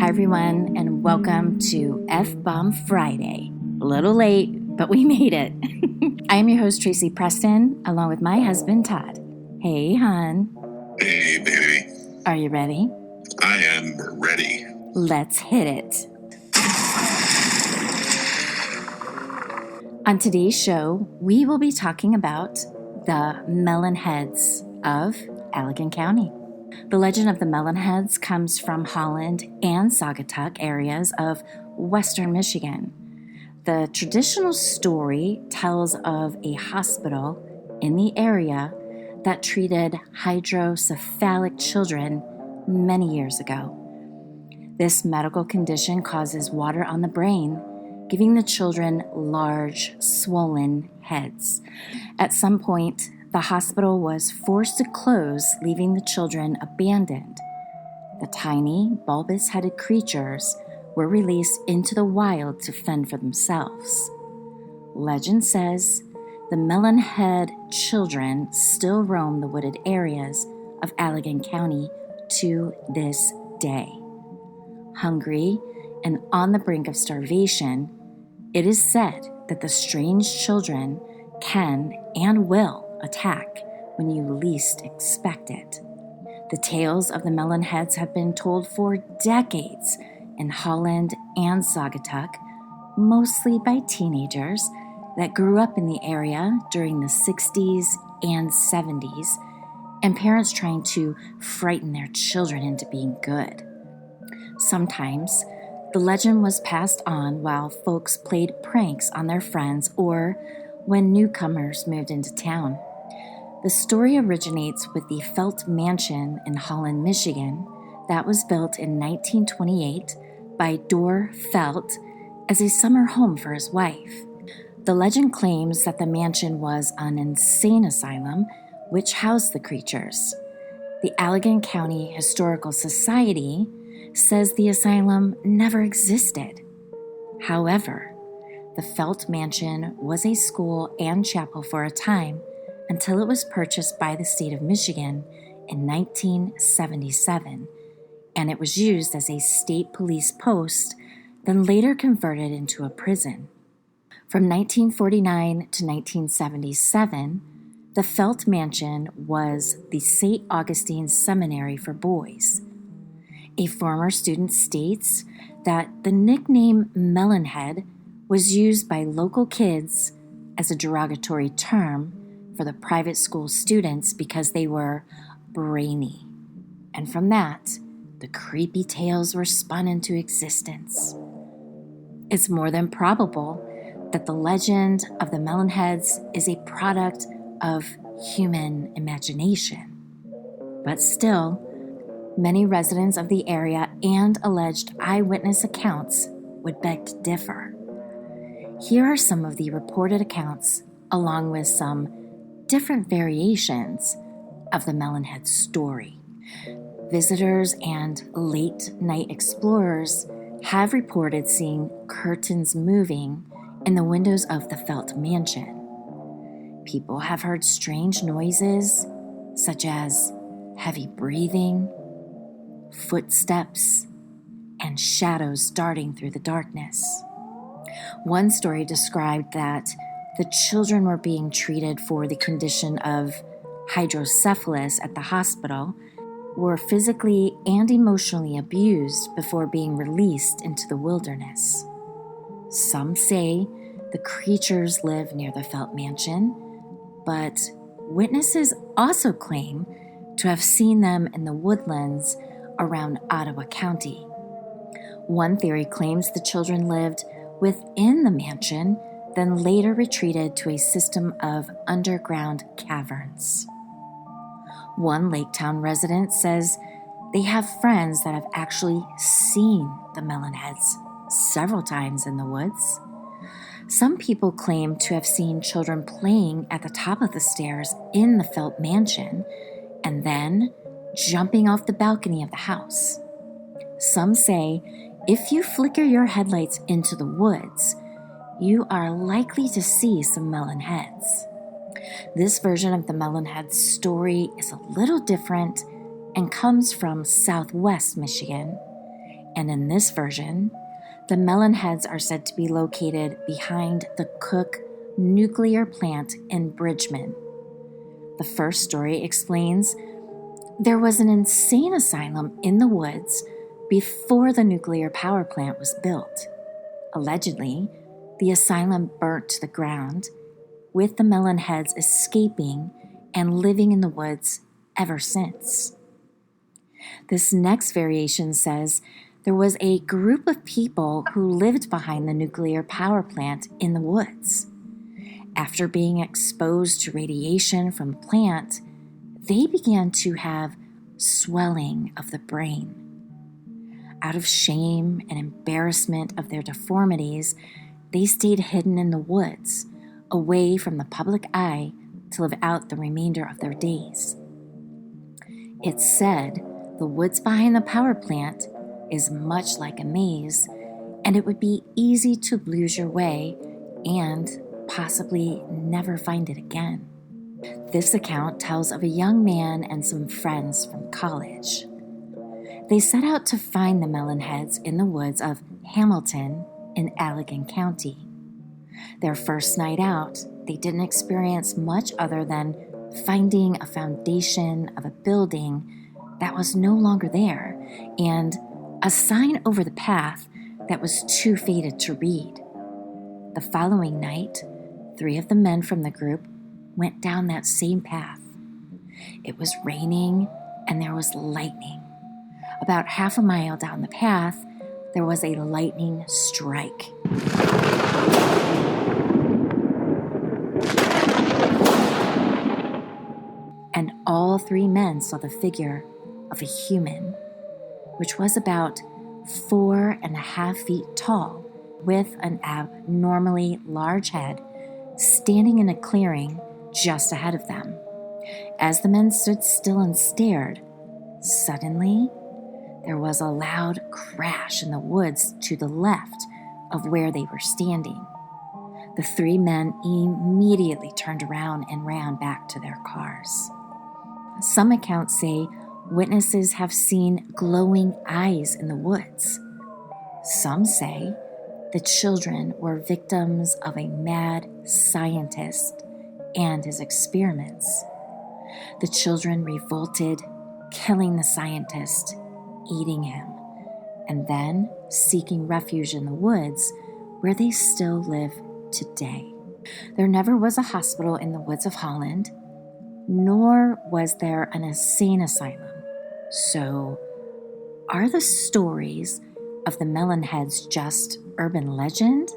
Hi everyone, and welcome to F-Bomb Friday. A little late, but we made it. I am your host, Tracy Preston, along with my husband, Todd. Hey, hon. Hey, baby. Are you ready? I am ready. Let's hit it. On today's show, we will be talking about the Melon Heads of Allegan County. The legend of the Melon Heads comes from Holland and Saugatuck areas of western Michigan. The traditional story tells of a hospital in the area that treated hydrocephalic children many years ago. This medical condition causes water on the brain, giving the children large, swollen heads. At some point, the hospital was forced to close, leaving the children abandoned. The tiny, bulbous-headed creatures were released into the wild to fend for themselves. Legend says the melon-head children still roam the wooded areas of Allegan County to this day. Hungry and on the brink of starvation, it is said that the strange children can and will attack when you least expect it. The tales of the Melon Heads have been told for decades in Holland and Saugatuck, mostly by teenagers that grew up in the area during the 60s and 70s, and parents trying to frighten their children into being good. Sometimes, the legend was passed on while folks played pranks on their friends or when newcomers moved into town. The story originates with the Felt Mansion in Holland, Michigan, that was built in 1928 by Dorr Felt as a summer home for his wife. The legend claims that the mansion was an insane asylum which housed the creatures. The Allegan County Historical Society says the asylum never existed. However, the Felt Mansion was a school and chapel for a time until it was purchased by the state of Michigan in 1977, and it was used as a state police post, then later converted into a prison. From 1949 to 1977, the Felt Mansion was the St. Augustine Seminary for Boys. A former student states that the nickname Melonhead was used by local kids as a derogatory term for the private school students because they were brainy. And from that, the creepy tales were spun into existence. It's more than probable that the legend of the Melon Heads is a product of human imagination. But still, many residents of the area and alleged eyewitness accounts would beg to differ. Here are some of the reported accounts, along with some different variations of the Melonhead story. Visitors and late-night explorers have reported seeing curtains moving in the windows of the Felt Mansion. People have heard strange noises, such as heavy breathing, footsteps, and shadows darting through the darkness. One story described that the children were being treated for the condition of hydrocephalus at the hospital, were physically and emotionally abused before being released into the wilderness. Some say the creatures live near the Felt Mansion, but witnesses also claim to have seen them in the woodlands around Ottawa County. One theory claims the children lived within the mansion, then later retreated to a system of underground caverns. One Lake Town resident says they have friends that have actually seen the Melon Heads several times in the woods. Some people claim to have seen children playing at the top of the stairs in the Felt Mansion and then jumping off the balcony of the house. Some say if you flicker your headlights into the woods, you are likely to see some melon heads. This version of the Melon Heads story is a little different and comes from Southwest Michigan And in this version, the Melon heads are said to be located behind the Cook nuclear plant in Bridgman. The first story explains there was an insane asylum in the woods before the nuclear power plant was built. Allegedly, the asylum burnt to the ground, with the Melon heads escaping and living in the woods ever since. This next variation says there was a group of people who lived behind the nuclear power plant in the woods. After being exposed to radiation from the plant, they began to have swelling of the brain. Out of shame and embarrassment of their deformities, they stayed hidden in the woods, away from the public eye, to live out the remainder of their days. It's said the woods behind the power plant is much like a maze, and it would be easy to lose your way and possibly never find it again. This account tells of a young man and some friends from college. They set out to find the Melon heads in the woods of Hamilton in Allegan County. Their first night out, they didn't experience much other than finding a foundation of a building that was no longer there and a sign over the path that was too faded to read. The following night, 3 of the men from the group went down that same path. It was raining and there was lightning. About half a mile down the path, there was a lightning strike. And all 3 men saw the figure of a human, which was about 4.5 feet tall, with an abnormally large head, standing in a clearing just ahead of them. As the men stood still and stared, suddenly there was a loud crash in the woods to the left of where they were standing. The 3 men immediately turned around and ran back to their cars. Some accounts say witnesses have seen glowing eyes in the woods. Some say the children were victims of a mad scientist and his experiments. The children revolted, killing the scientist, eating him, and then seeking refuge in the woods where they still live today. There never was a hospital in the woods of Holland, nor was there an insane asylum. So, are the stories of the Melon heads just urban legend?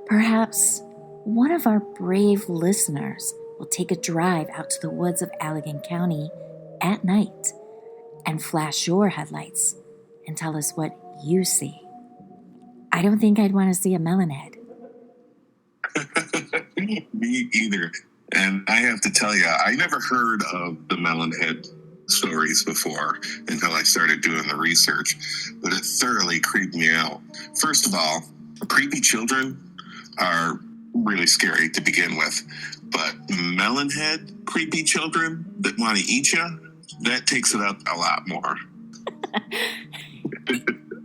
Perhaps one of our brave listeners will take a drive out to the woods of Allegan County at night and flash your headlights and tell us what you see. I don't think I'd want to see a melon head. Me either. And I have to tell you, I never heard of the melon head stories before until I started doing the research, but it thoroughly creeped me out. First of all, creepy children are really scary to begin with, but melon head creepy children that want to eat you, that takes it up a lot more.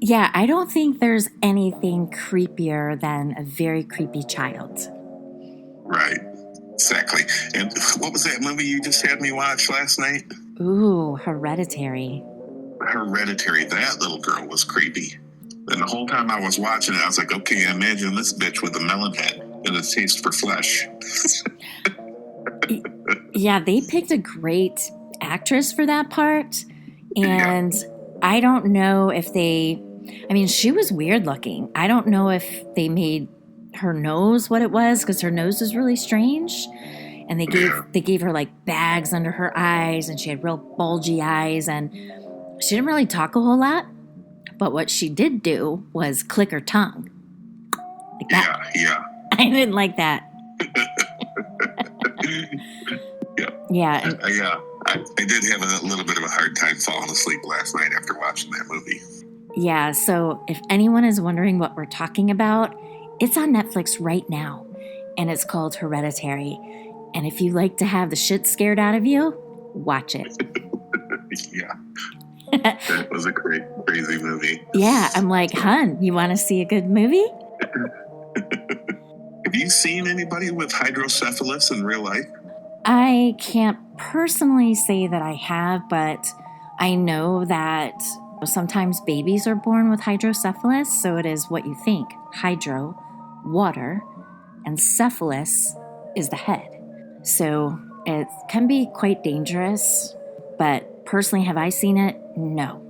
Yeah, I don't think there's anything creepier than a very creepy child. Right, exactly. And what was that movie you just had me watch last night? Ooh, Hereditary. Hereditary. That little girl was creepy. And the whole time I was watching it, I was like, okay, imagine this bitch with a melon head and a taste for flesh. Yeah, they picked a great actress for that part. And yeah. I don't know if she was weird looking. I don't know if they made her nose what it was, because her nose was really strange. And they gave her like bags under her eyes, and she had real bulgy eyes, and she didn't really talk a whole lot. But what she did do was click her tongue. Like that. Yeah. I didn't like that. Yeah. I did have a little bit of a hard time falling asleep last night after watching that movie. Yeah, so if anyone is wondering what we're talking about, it's on Netflix right now, and it's called Hereditary. And if you like to have the shit scared out of you, watch it. Yeah. That was a crazy movie. Yeah, I'm like, hun, you want to see a good movie? Have you seen anybody with hydrocephalus in real life? I can't personally say that I have, but I know that sometimes babies are born with hydrocephalus, so it is what you think. Hydro, water, and cephalus is the head. So it can be quite dangerous, but personally, have I seen it? No.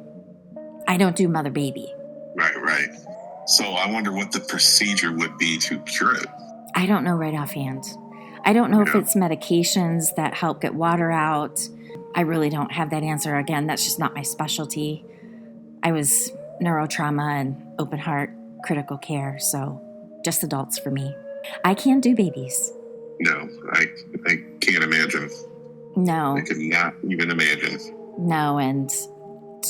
I don't do mother-baby. Right. So I wonder what the procedure would be to cure it. I don't know right offhand. I don't know if it's medications that help get water out. I really don't have that answer. Again, that's just not my specialty. I was neurotrauma and open heart critical care, so just adults for me. I can't do babies. No, I can't imagine. No. I cannot even imagine. No, and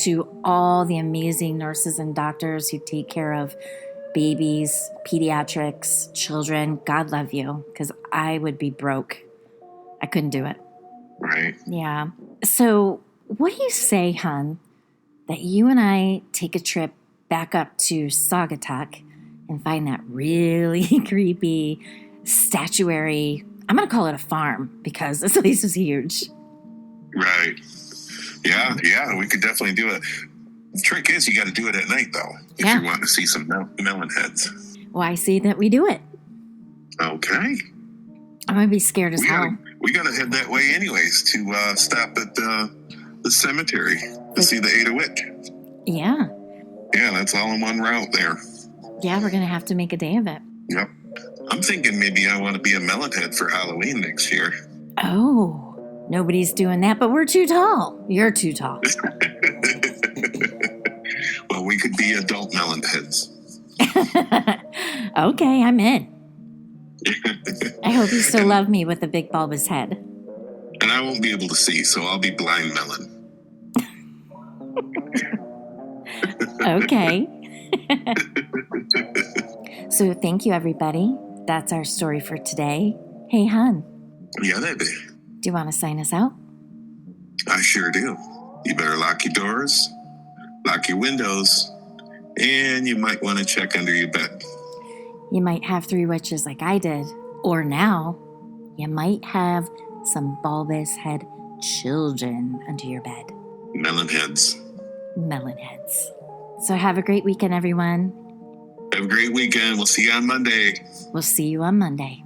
to all the amazing nurses and doctors who take care of babies, pediatrics, children, God love you, because I would be broke. I couldn't do it. Right. Yeah. So what do you say, hun, that you and I take a trip back up to Saugatuck and find that really creepy statuary? I'm going to call it a farm because this place is huge. Right. Yeah, we could definitely do it. The trick is you got to do it at night, though, if you want to see some melon heads. Well, I see that we do it. Okay. I'm going to be scared as hell. We got to head that way anyways to stop at the cemetery to see the Ada Witch. Yeah. Yeah, that's all in one route there. Yeah, we're going to have to make a day of it. Yep. I'm thinking maybe I want to be a melon head for Halloween next year. Oh, nobody's doing that, but we're too tall. You're too tall. Well, we could be adult melon heads. Okay, I'm in. I hope you still love me with a big bulbous head. And I won't be able to see, so I'll be blind melon. Okay. So thank you, everybody. That's our story for today. Hey, hun. Yeah, baby. Do you want to sign us out? I sure do. You better lock your doors, lock your windows, and you might want to check under your bed. You might have 3 witches like I did. Or now, you might have some bulbous head children under your bed. Melon heads. Melon heads. So have a great weekend, everyone. Have a great weekend. We'll see you on Monday. We'll see you on Monday.